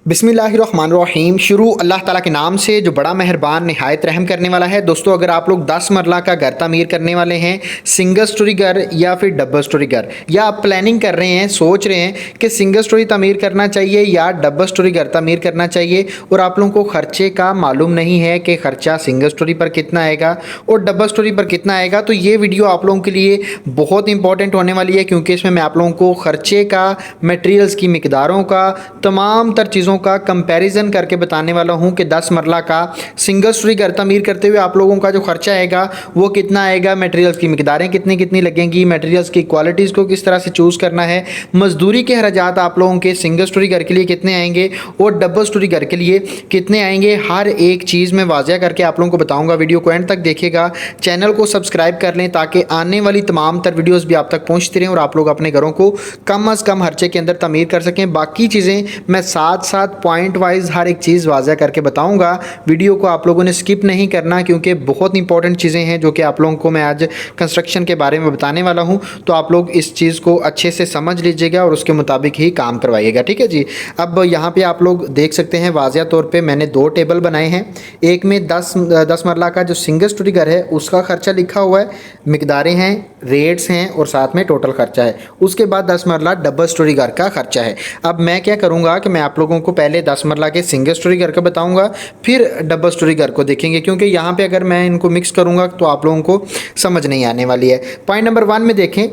बिस्मिल्लाहिर्रहमानिर्रहीम। शुरू अल्लाह ताला के नाम से जो बड़ा मेहरबान निहायत रहम करने वाला है। दोस्तों, अगर आप लोग 10 मरला का घर तामीर करने वाले हैं, सिंगल स्टोरी घर या फिर डबल स्टोरी घर, या आप प्लानिंग कर रहे हैं, सोच रहे हैं कि सिंगल स्टोरी तामीर करना चाहिए या डबल स्टोरी घर तामीर करना चाहिए, और आप लोगों को खर्चे का मालूम नहीं है कि खर्चा सिंगल स्टोरी पर कितना आएगा और डबल स्टोरी पर कितना आएगा, तो ये वीडियो आप लोगों के लिए बहुत इंपॉर्टेंट होने वाली है, क्योंकि इसमें मैं आप लोगों को खर्चे का, मटेरियल्स की मिकदारों का, तमाम तर चीज़ों का कंपैरिजन करके बताने वाला हूं कि 10 मरला का सिंगल स्टोरी घर तामीर करते हुए आप लोगों का जो खर्चा आएगा वो कितना आएगा, मटेरियल्स की मिकदारें कितनी कितनी लगेंगी, मटेरियल्स की क्वालिटीज़ को किस तरह से चूज़ करना है, मजदूरी के अखराजात आप लोगों के सिंगल स्टोरी घर के लिए कितने आएंगे और डबल स्टोरी घर के लिए कितने आएंगे, हर एक चीज़ में वाज़ह करके आप लोगों को बताऊँगा। वीडियो को एंड तक देखिएगा, चैनल को सब्सक्राइब कर लें ताकि आने वाली तमाम तर वीडियोज़ भी आप तक पहुँचती रहें और आप लोग अपने घरों को कम अज़ कम खर्चे के अंदर तामीर कर सकें। बाकी चीज़ें मैं साथ साथ पॉइंट वाइज हर एक चीज़ वाज़ह करके बताऊंगा। वीडियो को आप लोगों ने स्किप नहीं करना, क्योंकि बहुत इंपॉर्टेंट चीज़ें हैं जो कि आप लोगों को मैं आज कंस्ट्रक्शन के बारे में बताने वाला हूं, तो आप लोग इस चीज़ को अच्छे से समझ लीजिएगा और उसके मुताबिक ही काम करवाइएगा, ठीक है जी। अब यहाँ पे आप लोग देख सकते हैं वाज़ह तौर पे मैंने दो टेबल बनाए हैं। एक में 10 मरला का जो सिंगल स्टोरी घर है उसका खर्चा लिखा हुआ है, मिकदारें हैं, रेट्स हैं और साथ में टोटल खर्चा है। उसके बाद 10 मरला डबल स्टोरी घर का खर्चा है। अब मैं क्या करूँगा कि मैं आप लोगों को पहले 10 मरला के सिंगल स्टोरी घर का बताऊंगा, फिर डबल स्टोरी घर को देखेंगे, क्योंकि यहाँ पे अगर मैं इनको मिक्स करूँगा तो आप लोगों को समझ नहीं आने वाली है। पॉइंट नंबर 1 में देखें,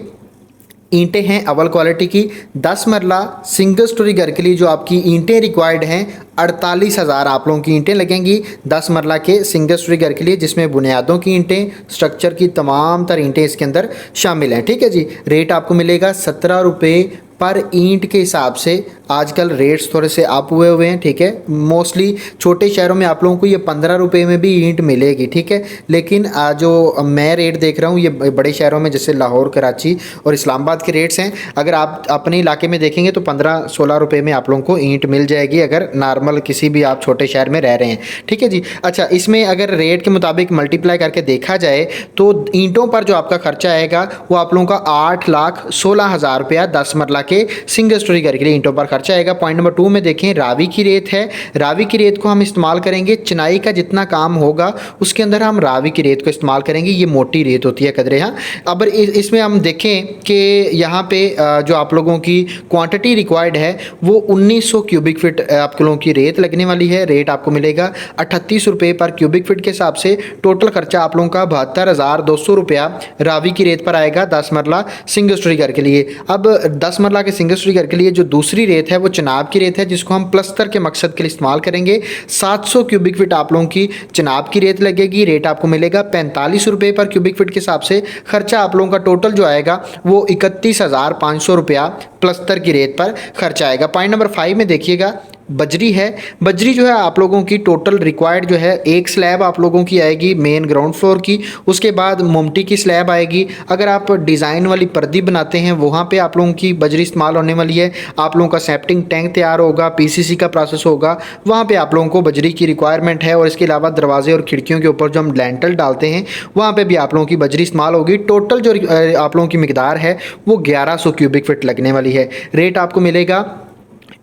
ईंटें हैं अव्वल क्वालिटी की। 10 मरला सिंगल स्टोरी घर के लिए जो आपकी ईंटें रिक्वायर्ड हैं 48,000 आप लोगों की ईंटें लगेंगी 10 मरला के सिंगल स्टोरी घर के लिए, जिसमें बुनियादों की ईंटें, स्ट्रक्चर की तमाम तर ईंटें इसके अंदर शामिल हैं, ठीक है जी। रेट आपको मिलेगा 17 रुपये पर ईंट के हिसाब से। आजकल रेट्स थोड़े से अप हुए हैं, ठीक है। मोस्टली छोटे शहरों में आप लोगों को ये 15 रुपये में भी ईंट मिलेगी, ठीक है। लेकिन जो मैं रेट देख रहा हूँ ये बड़े शहरों में जैसे लाहौर, कराची और इस्लामाबाद के रेट्स हैं। अगर आप अपने इलाके में देखेंगे तो 15-16 रुपये में आप लोगों को ईंट मिल जाएगी, अगर नॉर्मल किसी भी आप छोटे शहर में रह रहे हैं, ठीक है जी। अच्छा, इसमें अगर रेट के मुताबिक मल्टीप्लाई करके देखा जाए तो ईंटों पर जो आपका खर्चा आएगा वो आप लोगों का 8,16,000 रुपया 10 मरला के सिंगल स्टोरी घर के लिए ईंटों पर खर्चा आएगा। पॉइंट नंबर 2 में देखें, रावी की रेत है। रावी की रेत को हम इस्तेमाल करेंगे, चिनाई का जितना काम होगा उसके अंदर हम रावी की रेत को इस्तेमाल करेंगे। ये मोटी रेत होती है कदरे। हाँ, अब इसमें हम देखें कि यहाँ पे जो आप लोगों की क्वांटिटी रिक्वायर्ड है वो 1900 क्यूबिक फीट आप लोगों की रेत लगने वाली है। रेट आपको मिलेगा 38 रुपये पर क्यूबिक फीट के हिसाब से। टोटल खर्चा आप लोगों का 72,200 रुपया रावी की रेत पर आएगा 10 मरला सिंगल स्टोरी घर के लिए। अब 10 मरला के सिंगल स्टोरी घर के लिए जो दूसरी रेत है वो चिनाब की रेत है, जिसको हम प्लस्तर के मकसद के लिए इस्तेमाल करेंगे। 700 क्यूबिक फीट आप लोगों की चिनाब की रेत लगेगी। रेट आपको मिलेगा 45 रुपये पर क्यूबिक फीट के हिसाब से। खर्चा आप लोगों का टोटल जो आएगा वो 31,500 रुपया प्लस्तर की रेत पर खर्चा आएगा। पॉइंट नंबर 5 में देखिएगा, बजरी है। बजरी जो है आप लोगों की टोटल रिक्वायर्ड जो है एक स्लैब आप लोगों की आएगी मेन ग्राउंड फ्लोर की, उसके बाद मोमटी की स्लैब आएगी। अगर आप डिज़ाइन वाली पर्दी बनाते हैं वहाँ पे आप लोगों की बजरी इस्तेमाल होने वाली है। आप लोगों का सेप्टिंग टैंक तैयार होगा, पीसीसी का प्रोसेस होगा, वहाँ पे आप लोगों को बजरी की रिक्वायरमेंट है। और इसके अलावा दरवाजे और खिड़कियों के ऊपर जो हम लैंटल डालते हैं वहाँ पर भी आप लोगों की बजरी इस्तेमाल होगी। टोटल जो आप लोगों की मिकदार है वो 1100 क्यूबिक फीट लगने वाली है। रेट आपको मिलेगा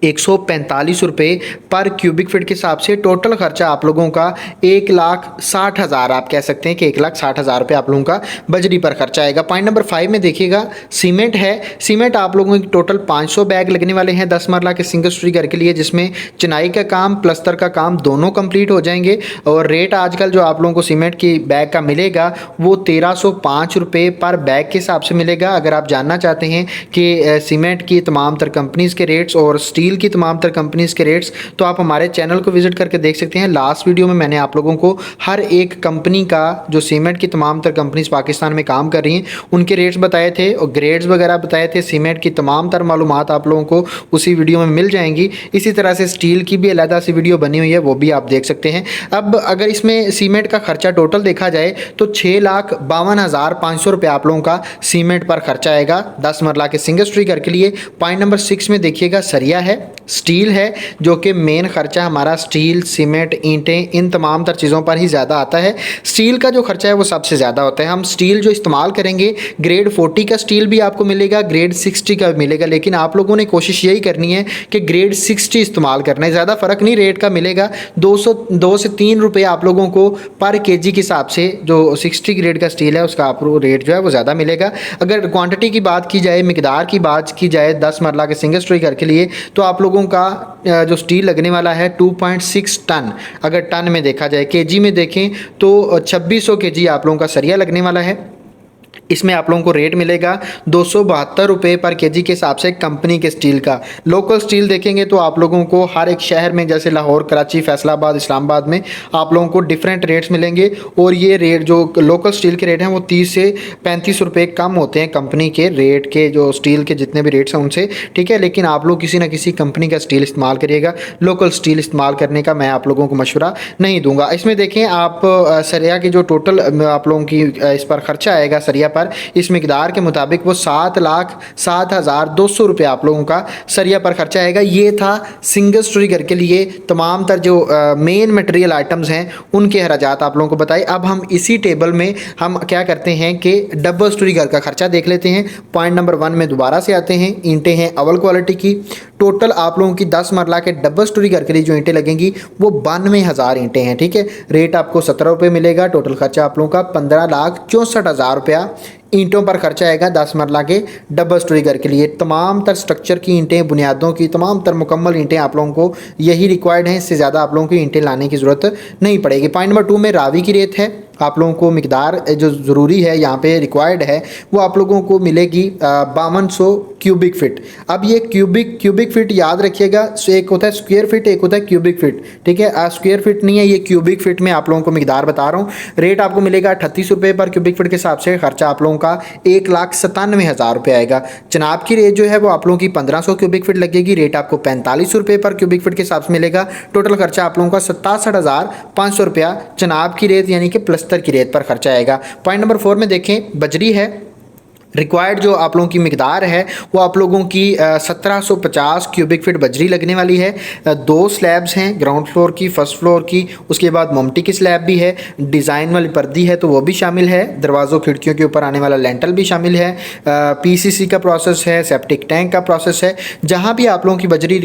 145 रुपये पर क्यूबिक फीट के हिसाब से। टोटल खर्चा आप लोगों का 1,60,000 आप कह सकते हैं कि 1,60,000 रुपये आप लोगों का बजरी पर खर्चा आएगा। पॉइंट नंबर 5 में देखिएगा, सीमेंट है। सीमेंट आप लोगों की टोटल 500 बैग लगने वाले हैं 10 मरला के सिंगल स्टोरी घर के लिए, जिसमें चिनाई का काम, प्लस्तर का काम दोनों कंप्लीट हो जाएंगे। और रेट आजकल जो आप लोगों को सीमेंट की बैग का मिलेगा वो 1,305 रुपये पर बैग के हिसाब से मिलेगा। अगर आप जानना चाहते हैं कि सीमेंट की तमाम तर कंपनीज़ के रेट्स और स्टील की तमाम तर कंपनीज के रेट्स, तो आप हमारे चैनल को विजिट करके देख सकते हैं। लास्ट वीडियो में मैंने आप लोगों को हर एक कंपनी का, जो सीमेंट की तमाम तर कंपनीज पाकिस्तान में काम कर रही हैं, उनके रेट्स बताए थे और ग्रेड्स वगैरह बताए थे। सीमेंट की तमाम तर मालूमात आप लोगों को उसी वीडियो में मिल जाएंगी। इसी तरह से स्टील की भी अलग सी वीडियो बनी हुई है, वो भी आप देख सकते हैं। अब अगर इसमें सीमेंट का खर्चा टोटल देखा जाए तो 6,52,500 रुपये आप लोगों का सीमेंट पर खर्चा आएगा 10 मरला के सिंगल स्टोरी घर के लिए। पॉइंट नंबर 6 में देखिएगा, सरिया है। स्टील है, जो कि मेन खर्चा हमारा स्टील, सीमेंट, ईंटें, इन तमाम तर चीज़ों पर ही ज़्यादा आता है। स्टील का जो खर्चा है वो सबसे ज़्यादा होता है। हम स्टील जो इस्तेमाल करेंगे, ग्रेड 40 का स्टील भी आपको मिलेगा, ग्रेड 60 का भी मिलेगा, लेकिन आप लोगों ने कोशिश यही करनी है कि ग्रेड 60 इस्तेमाल करना है। ज़्यादा फ़र्क नहीं रेट का मिलेगा, 2 से 3 रुपये आप लोगों को पर केजी के हिसाब से जो 60 ग्रेड का स्टील है उसका आपको रेट जो है वो ज़्यादा मिलेगा। अगर क्वांटिटी की बात की जाए, मिकदार की बात की जाए 10 मरला के सिंगल स्टोरी घर के लिए, तो आप लोगों का जो स्टील लगने वाला है 2.6 टन। अगर टन में देखा जाए, केजी में देखें तो 2600 केजी आप लोगों का सरिया लगने वाला है। इसमें आप लोगों को रेट मिलेगा 272 रुपये पर केजी के हिसाब से कंपनी के स्टील का। लोकल स्टील देखेंगे तो आप लोगों को हर एक शहर में, जैसे लाहौर, कराची, फैसलाबाद, इस्लामाबाद में आप लोगों को डिफरेंट रेट्स मिलेंगे, और ये रेट जो लोकल स्टील के रेट हैं वो 30 से 35 रुपये कम होते हैं कंपनी के रेट के, जो स्टील के जितने भी रेट्स हैं उनसे, ठीक है। लेकिन आप लोग किसी ना किसी कंपनी का स्टील इस्तेमाल करिएगा, लोकल स्टील इस्तेमाल करने का मैं आप लोगों को मशवरा नहीं दूंगा। इसमें देखें आप सरिया की जो टोटल आप लोगों की इस पर खर्चा आएगा सरिया पर, इस मिकदार के मुताबिक वो 7,07,200 रुपये आप लोगों का सरिया पर खर्चा आएगा। ये था सिंगल स्टोरी घर के लिए तमाम तर जो मेन मटेरियल आइटम्स हैं उनके अखराजात आप लोगों को बताए। अब हम इसी टेबल में हम क्या करते हैं कि डबल स्टोरी घर का खर्चा देख लेते हैं। पॉइंट नंबर 1 में दोबारा से आते हैं। ईंटें हैं अव्वल क्वालिटी की। टोटल आप लोगों की 10 मरला के डबल स्टोरी घर के लिए जो ईंटें लगेंगी वो 92,000 ईंटें हैं, ठीक है। रेट आपको 17 रुपये मिलेगा। टोटल खर्चा आप लोगों का 15,64,000 रुपया ईंटों पर खर्चा आएगा 10 मरला के डबल स्टोरी घर के लिए। तमाम तर स्ट्रक्चर की ईंटें, बुनियादों की तमाम तर मुकम्मल ईंटें आप लोगों को यही रिक्वायर्ड हैं। इससे ज़्यादा आप लोगों को ईंटें लाने की ज़रूरत नहीं पड़ेगी। पॉइंट नंबर 2 में रावी की रेत है। आप लोगों को मिकदार जो ज़रूरी है यहाँ पे रिक्वायर्ड है वो आप लोगों को मिलेगी 5200 क्यूबिक फिट। अब ये क्यूबिक फिट याद रखिएगा, एक होता है स्क्वायर फिट, एक होता है क्यूबिक फिट, ठीक है। स्क्वायर फिट नहीं है, ये क्यूबिक फिट में आप लोगों को मिकदार बता रहा हूँ। रेट आपको मिलेगा 38 रुपये पर क्यूबिक फिट के हिसाब से। खर्चा आप लोगों का 1,97,000 रुपये आएगा। चनाब की रेट जो है वो आप लोगों की 1500 क्यूबिक फिट लगेगी। रेट आपको 45 रुपये पर क्यूबिक फिट के हिसाब से मिलेगा। टोटल खर्चा आप लोगों का 67,500 रुपया चनाब की रेत यानी कि प्लस्तर की रेत पर खर्चा आएगा। पॉइंट नंबर 4 में देखें, बजरी है। रिक्वायर्ड जो आप लोगों की मिकदार है वो आप लोगों की 1750 क्यूबिक फिट बजरी लगने वाली है। 2 स्लैब्स हैं, ग्राउंड फ्लोर की, फर्स्ट फ्लोर की, उसके बाद मोमटी की स्लैब भी है। डिज़ाइन वाली पर्दी है तो वो भी शामिल है। दरवाज़ों खिड़कियों के ऊपर आने वाला लेंटल भी शामिल है। पीसीसी का प्रोसेस है, सेप्टिक टैंक का प्रोसेस है। जहाँ भी आप लोगों की बजरी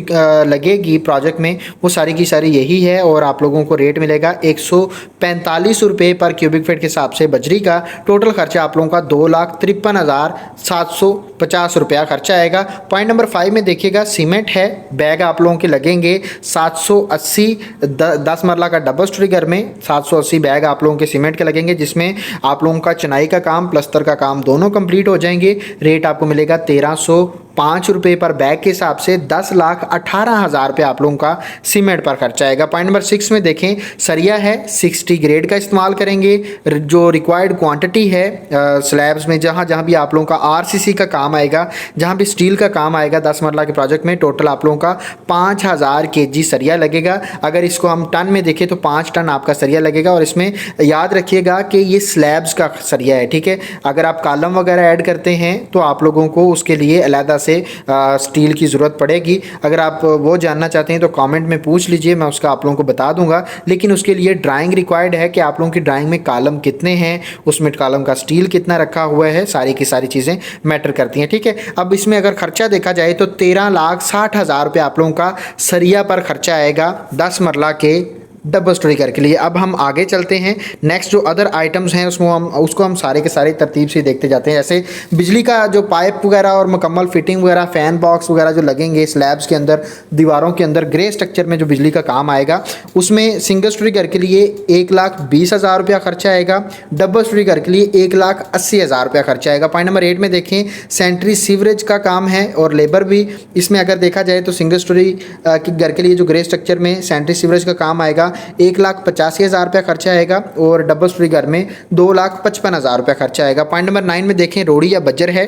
लगेगी प्रोजेक्ट में वो सारी की सारी यही है, और आप लोगों को रेट मिलेगा 145 रुपये पर क्यूबिक फिट के हिसाब से बजरी का। टोटल खर्चा आप लोगों का 2,53,750 रुपया खर्चा आएगा। पॉइंट नंबर 5 में देखिएगा, सीमेंट है। बैग आप लोगों के लगेंगे 780, 10 मरला का डबल स्टोरी घर में 780 बैग आप लोगों के सीमेंट के लगेंगे, जिसमें आप लोगों का चुनाई का काम, प्लस्तर का काम दोनों कंप्लीट हो जाएंगे। रेट आपको मिलेगा 1,305 रुपये पर बैग के हिसाब से। 10,18,000 रुपये आप लोगों का सीमेंट पर खर्चा आएगा। पॉइंट नंबर 6 में देखें, सरिया है 60 ग्रेड का इस्तेमाल करेंगे। जो रिक्वायर्ड क्वांटिटी है स्लैब्स में, जहाँ जहाँ भी आप लोगों का आरसीसी का काम आएगा, जहाँ भी स्टील का काम आएगा 10 मरला के प्रोजेक्ट में, टोटल आप लोगों का 5,000 केजी सरिया लगेगा। अगर इसको हम टन में देखें तो 5 टन आपका सरिया लगेगा। और इसमें याद रखिएगा कि ये स्लैब्स का सरिया है, ठीक है। अगर आप कॉलम वगैरह ऐड करते हैं तो आप लोगों को उसके लिए अलहदा से स्टील की ज़रूरत पड़ेगी। अगर आप वो जानना चाहते हैं तो कमेंट में पूछ लीजिए, मैं उसका आप लोगों को बता दूंगा। लेकिन उसके लिए ड्राइंग रिक्वायर्ड है कि आप लोगों की ड्राइंग में कॉलम कितने हैं, उसमें कॉलम का स्टील कितना रखा हुआ है, सारी की सारी चीज़ें मैटर करती हैं, ठीक है। अब इसमें अगर खर्चा देखा जाए तो 13,60,000 रुपये आप लोगों का सरिया पर खर्चा आएगा 10 मरला के डबल स्टोरी घर के लिए। अब हम आगे चलते हैं। नेक्स्ट जो अदर आइटम्स हैं उसको हम सारे के सारे तरतीब से देखते जाते हैं। जैसे बिजली का जो पाइप वगैरह और मुकम्मल फिटिंग वगैरह, फ़ैन बॉक्स वगैरह जो लगेंगे स्लैब्स के अंदर, दीवारों के अंदर ग्रे स्ट्रक्चर में जो बिजली का काम आएगा, उसमें सिंगल स्टोरी घर के लिए 1,20,000 रुपया खर्चा आएगा। डबल स्टोरी घर के लिए 1,80,000 रुपया खर्चा आएगा। पॉइंट नंबर 8 में देखें, सेंट्री सीवरेज का काम है और लेबर भी। इसमें अगर देखा जाए तो सिंगल स्टोरी के घर के लिए जो ग्रे स्ट्रक्चर में सेंट्री सीवरेज का काम आएगा 1,85,000 रुपया खर्चा आएगा, और डबल स्टोरी घर में 2,55,000 रुपया खर्चा आएगा। पॉइंट नंबर 9 में देखें, रोड़ी या बजर है।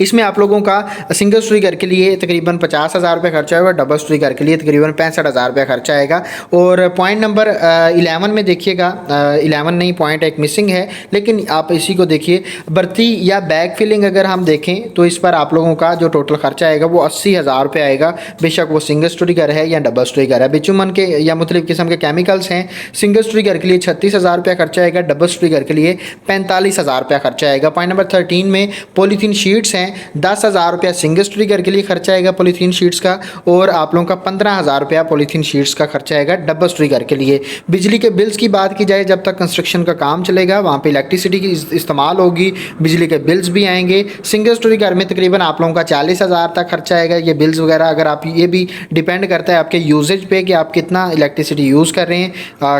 इसमें आप लोगों का सिंगल स्टोरी घर के लिए तकरीबन 50,000 रुपये खर्चा होगा, डबल स्टोरी घर के लिए तकरीबन 65,000 रुपये खर्चा आएगा। और पॉइंट नंबर 11 में देखिएगा, 11 नहीं, पॉइंट एक मिसिंग है, लेकिन आप इसी को देखिए। बर्ती या बैग फिलिंग अगर हम देखें तो इस पर आप लोगों का जो टोटल खर्चा आएगा वो 80,000 रुपये आएगा, बेशक वो सिंगल स्टोरी घर है या डबल स्टोरी घर है। बिचुमन के या मुख्तलिफ किस्म के केमिकल्स हैं। सिंगल स्टोरी घर के लिए 36,000 रुपये खर्चा आएगा, डबल स्टोरी घर के लिए 45,000 रुपये खर्चा आएगा। पॉइंट नंबर 13 में पॉलीथीन शीट्स हैं, 10,000 रुपया सिंगल स्टोरी घर के लिए खर्चा आएगा पॉलीथीन शीट्स का, और आप लोगों का 15,000 रुपया पॉलीथीन शीट्स का खर्चा आएगा डबल स्टोरी घर के लिए। बिजली के बिल्स की बात की जाए, जब तक कंस्ट्रक्शन का काम चलेगा वहाँ पे इलेक्ट्रिसिटी की इस्तेमाल होगी, बिजली के बिल्स भी आएंगे। सिंगल स्टोरी घर में तकरीबन आप लोगों का 40,000 तक खर्चा आएगा। ये बिल्स वगैरह अगर आप, ये भी डिपेंड करता है आपके यूजेज पे कि आप कितना इलेक्ट्रिसिटी यूज़ कर रहे हैं,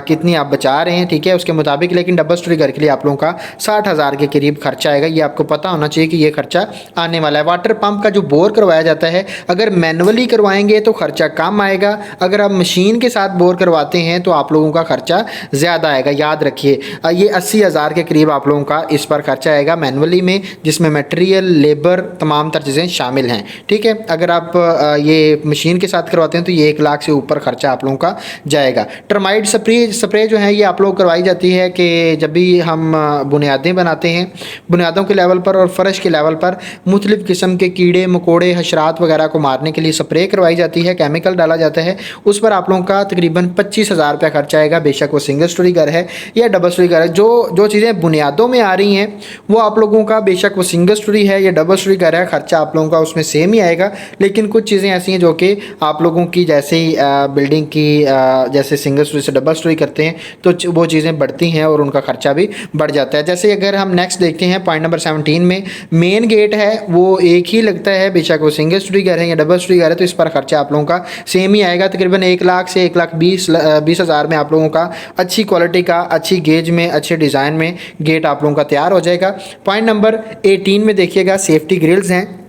कितनी आप बचा रहे हैं, ठीक है, उसके मुताबिक। लेकिन डबल स्टोरी घर के लिए आप लोगों का 60,000 के करीब खर्चा आएगा। ये आपको पता होना चाहिए कि ये खर्चा आने वाला है। वाटर पंप का जो बोर करवाया जाता है, अगर मैनुअली करवाएंगे तो खर्चा कम आएगा, अगर आप मशीन के साथ बोर करवाते हैं तो आप लोगों का खर्चा ज़्यादा आएगा। याद रखिए, ये 80,000 के करीब आप लोगों का इस पर खर्चा आएगा मैनुअली में, जिसमें मटेरियल, लेबर, तमाम तर चीज़ें शामिल हैं, ठीक है। अगर आप ये मशीन के साथ करवाते हैं तो ये 1 लाख से ऊपर खर्चा आप लोगों का जाएगा। टर्माइट स्प्रे जो है ये आप लोग करवाई जाती है कि जब भी हम बुनियादें बनाते हैं, बुनियादों के लेवल पर और फर्श के लेवल पर मुख्तलिफ़ किस्म के कीड़े मकोड़े हशरात वगैरह को मारने के लिए स्प्रे करवाई जाती है, केमिकल डाला जाता है। उस पर आप लोगों का तकरीबन 25,000 रुपया खर्चा आएगा, बेशक वो सिंगल स्टोरी घर है या डबल स्टोरी घर है। जो चीज़ें बुनियादों में आ रही हैं वो आप लोगों का, बेशक वो सिंगल स्टोरी है या डबल स्टोरी घर है, खर्चा आप लोगों का उसमें सेम ही आएगा। लेकिन कुछ चीज़ें ऐसी हैं जो कि आप लोगों की, जैसे ही बिल्डिंग की जैसे सिंगल स्टोरी से डबल स्टोरी करते हैं तो वो चीज़ें बढ़ती हैं और उनका खर्चा भी बढ़ जाता है। जैसे अगर हम नेक्स्ट देखते हैं पॉइंट नंबर 17 में, मेन गेट है वो एक ही लगता है, बेशक वो सिंगल स्टोरी घर है या डबल स्टोरी घर है, तो इस पर खर्चा आप लोगों का सेम ही आएगा। तकरीबन 1 लाख से 1,20,000 में आप लोगों का अच्छी क्वालिटी का, अच्छी गेज में, अच्छे डिज़ाइन में गेट आप लोगों का तैयार हो जाएगा। पॉइंट नंबर 18 में देखिएगा, सेफ्टी ग्रिल्स हैं।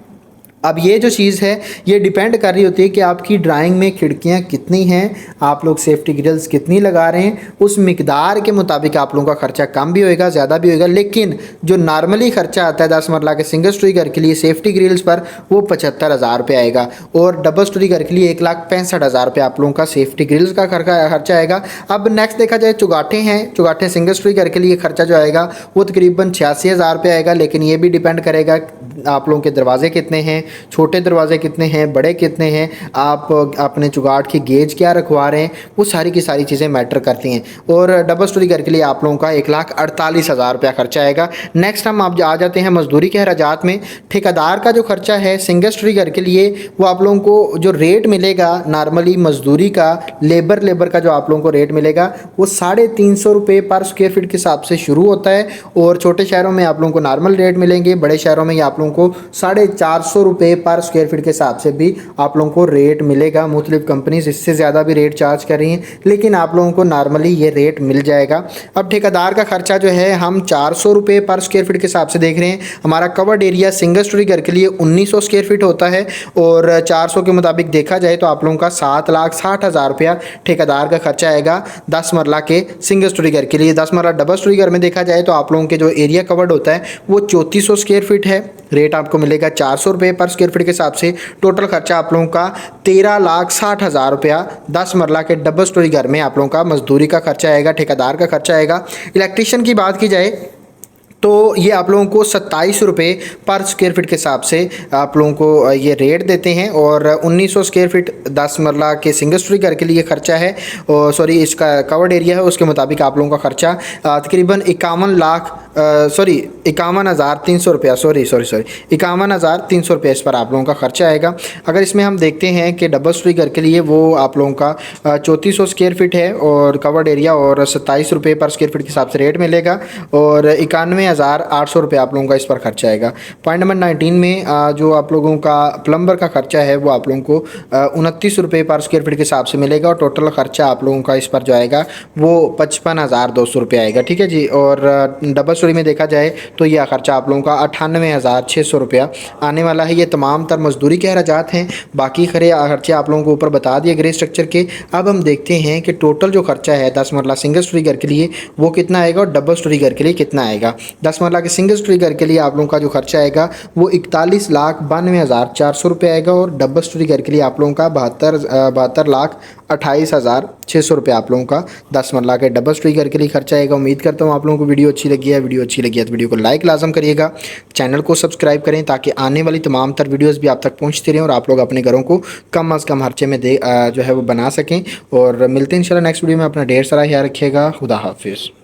अब ये जो चीज़ है ये डिपेंड कर रही होती है कि आपकी ड्राइंग में खिड़कियाँ कितनी हैं, आप लोग सेफ्टी ग्रिल्स कितनी लगा रहे हैं, उस मिकदार के मुताबिक आप लोगों का खर्चा कम भी होएगा, ज़्यादा भी होएगा। लेकिन जो नॉर्मली खर्चा आता है 10 मरला के सिंगल स्टोरी घर के लिए सेफ्टी ग्रिल्स पर, वो 75,000 रुपये आएगा, और डबल स्टोरी घर के लिए 1,65,000 रुपये आप लोगों का सेफ्टी ग्रिल्स का खर्चा आएगा। अब नेक्स्ट देखा जाए, चुगाठे हैं। चुगाठे सिंगल स्टोरी घर के लिए खर्चा जो आएगा वो तकरीबन 86,000 रुपये आएगा। लेकिन ये भी डिपेंड करेगा आप लोगों के दरवाजे कितने हैं, छोटे दरवाजे कितने हैं, बड़े कितने हैं, आप अपने चुगाट की गेज क्या रखवा रहे हैं, वो सारी की सारी चीज़ें मैटर करती हैं। और डबल स्टोरी घर के लिए आप लोगों का 1,48,000 रुपया खर्चा आएगा। नेक्स्ट हम आप आ जाते हैं मजदूरी के अखराजात में। ठेकेदार का जो खर्चा है सिंगल स्टोरी घर के लिए, वो आप लोगों को जो रेट मिलेगा नॉर्मली मजदूरी का, लेबर का जो आप लोगों को रेट मिलेगा वो 350 रुपये पर स्क्वायर फीट के हिसाब से शुरू होता है। और छोटे शहरों में आप लोगों को नॉर्मल रेट मिलेंगे, बड़े शहरों में आप लोगों को 450 रुपये पर स्क्वायर फीट के हिसाब से भी आप लोगों को रेट मिलेगा। मुख्तलिफ कंपनीज इससे ज़्यादा भी रेट चार्ज कर रही हैं, लेकिन आप लोगों को नॉर्मली ये रेट मिल जाएगा। अब ठेकेदार का खर्चा जो है हम 400 रुपये पर स्क्वायर फीट के हिसाब से देख रहे हैं। हमारा कवर्ड एरिया सिंगल स्टोरी घर के लिए 1900 स्क्वायर फीट होता है, और 400 के मुताबिक देखा जाए तो आप लोगों का 7,60,000 रुपया ठेकेदार का खर्चा आएगा 10 मरला के सिंगल स्टोरी घर के लिए। 10 मरला डबल स्टोरी घर में देखा जाए तो आप लोगों के जो एरिया कवर्ड होता है वो 3400 स्क्वायर फीट है, रेट आपको मिलेगा 400 रुपये पर स्क्वायर फीट के हिसाब से। टोटल खर्चा आप लोगों का 13,60,000 रुपया 10 मरला के डबल स्टोरी घर में आप लोगों का मजदूरी का खर्चा आएगा, ठेकेदार का खर्चा आएगा। इलेक्ट्रिशियन की बात की जाए तो ये आप लोगों को 27 रुपये पर स्क्वायर फीट के हिसाब से आप लोगों को ये रेट देते हैं, और 1900 स्क्वायर फीट 10 मरला के सिंगल स्टोरी घर के लिए खर्चा है, और सॉरी इसका कवर्ड एरिया है, उसके मुताबिक आप लोगों का खर्चा तकरीबन 51,300 रुपया, सॉरी 51,300 रुपये इस पर आप लोगों का खर्चा आएगा। अगर इसमें हम देखते हैं कि डबल स्टोरी घर के लिए वो आप लोगों का 3400 स्क्वायर फीट है और कवर्ड एरिया, और 27 रुपये पर स्क्वायर फीट के हिसाब से रेट मिलेगा, और 91,800 रुपये आप लोगों का इस पर खर्चा आएगा। पॉइंट नंबर 19 में जो आप लोगों का प्लम्बर का खर्चा है वो आप लोगों को 29 रुपये पर स्क्वायर फीट के हिसाब से मिलेगा, और टोटल खर्चा आप लोगों का इस पर जो आएगा वो 55,200 रुपये आएगा, ठीक है जी। और डबल स्टोरी में देखा जाए तो यह खर्चा आप लोगों का 98,600 रुपया आने वाला है। ये तमाम तर मजदूरी के अखराजात हैं, बाकी खर्चे आप लोगों को ऊपर बता दिए ग्रे स्ट्रक्चर के। अब हम देखते हैं कि टोटल जो खर्चा है 10 मरला सिंगल स्टोरी घर के लिए वो कितना आएगा और डबल स्टोरी घर के लिए कितना आएगा। 10 मरला के सिंगल स्टोरी घर के लिए आप लोगों का जो खर्चा आएगा वो 41,92,400 रुपये आएगा और डबल स्टोरी घर के लिए आप लोगों का 72,28,600 रुपये आप लोगों का 10 मरला के डबल स्टोरी घर के लिए खर्चा आएगा। उम्मीद करता हूँ आप लोगों को वीडियो अच्छी लगी है। वीडियो अच्छी लगी है तो वीडियो को लाइक लाजम करिएगा, चैनल को सब्सक्राइब करें ताकि आने वाली तमाम तर वीडियोज़ भी आप तक पहुँचती रहें और आप लोग अपने घरों को कम अज़ कम खर्चे में जो है वो बना सकें। और मिलते हैं इंशाल्लाह नेक्स्ट वीडियो में। अपना ढेर सारा ख्याल रखिएगा। खुदा हाफिज़।